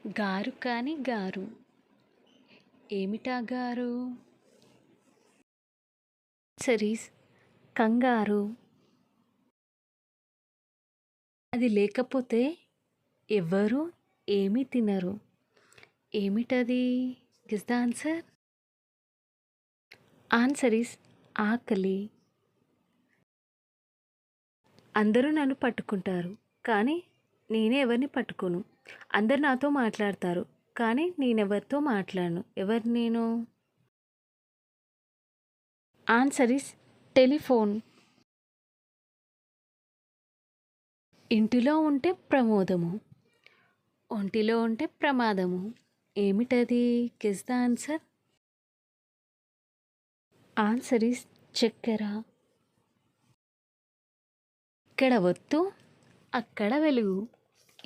గారు కాని గారు ఏమిటా గారు? సరీస్ కంగారు. అది లేకపోతే ఎవ్వరు ఏమీ తినరు. ఏమిటది? Guess the answer. Answer is ఆకలి. అందరూ నన్ను పట్టుకుంటారు కానీ నేనే ఎవరిని పట్టుకోను. అందరు నాతో మాట్లాడతారు కానీ నేనెవరితో మాట్లాడను. ఎవరు నేను? Answer is telephone. ఇంటిలో ఉంటే ప్రమోదము, ఒంటిలో ఉంటే ప్రమాదము. ఏమిటది? Guess the answer. Answer is చక్కెర. ఇక్కడ ఒత్తు, అక్కడ వెలుగు.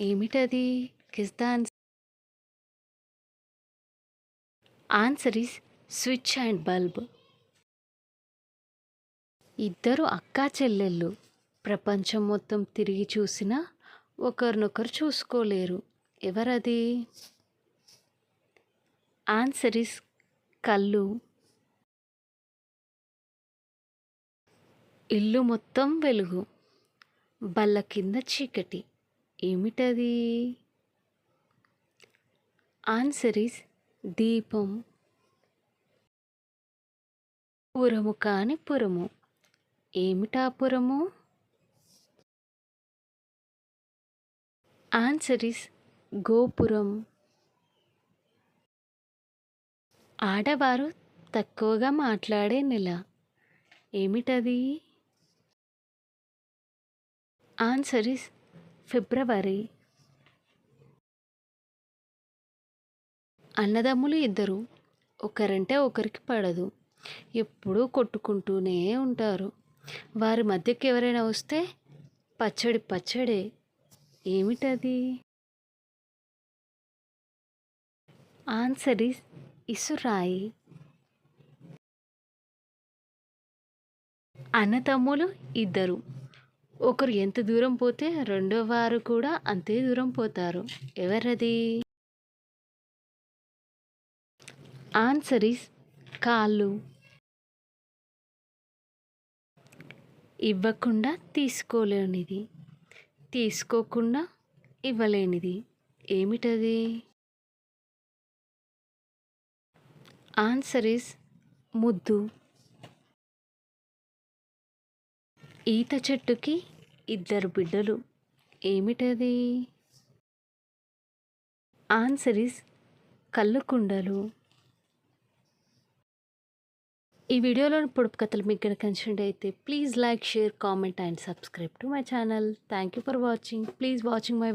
ఏమిటది? Guess the answer. Answer is switch and bulb. ఇద్దరు అక్కా చెల్లెళ్ళు ప్రపంచం మొత్తం తిరిగి చూసినా ఒకరినొకరు చూసుకోలేరు. ఎవరది? ఆన్సర్ ఈస్ కళ్ళు. ఇల్లు మొత్తం వెలుగు, బల్ల కింద చీకటి. ఏమిటది? ఆన్సర్ ఈస్ దీపం. పురము కాని పురము. ఏమిటా పురము? ఆన్సర్ ఈస్ గోపురం. ఆడవారు తక్కువగా మాట్లాడే నెల. ఏమిటది? Answer is February. అన్నదమ్ములు ఇద్దరు ఒకరంటే ఒకరికి పడదు, ఎప్పుడూ కొట్టుకుంటూనే ఉంటారు. వారి మధ్యకి ఎవరైనా వస్తే పచ్చడి పచ్చడే. ఏమిటది? Answer is ఇసురాయి. అన్నతమ్ములు ఇద్దరు ఒకరు ఎంత దూరం పోతే రెండో వారు కూడా అంతే దూరం పోతారు. ఎవరది? ఆన్సర్ ఈస్ కాళ్ళు. ఇవ్వకుండా తీసుకోలేనిది, తీసుకోకుండా ఇవ్వలేనిది. ఏమిటది? ఆన్సర్ ఈస్ ముద్దు. ఈత చెట్టుకి ఇద్దరు బిడ్డలు. ఏమిటది? ఆన్సర్ ఈస్ కళ్ళు కుండలు. ఈ వీడియోలోని పొడుపు కథలు మీకు కనుక నచ్చినట్టయితే please like, share, comment and subscribe to my channel. Thank you for watching. Please watching my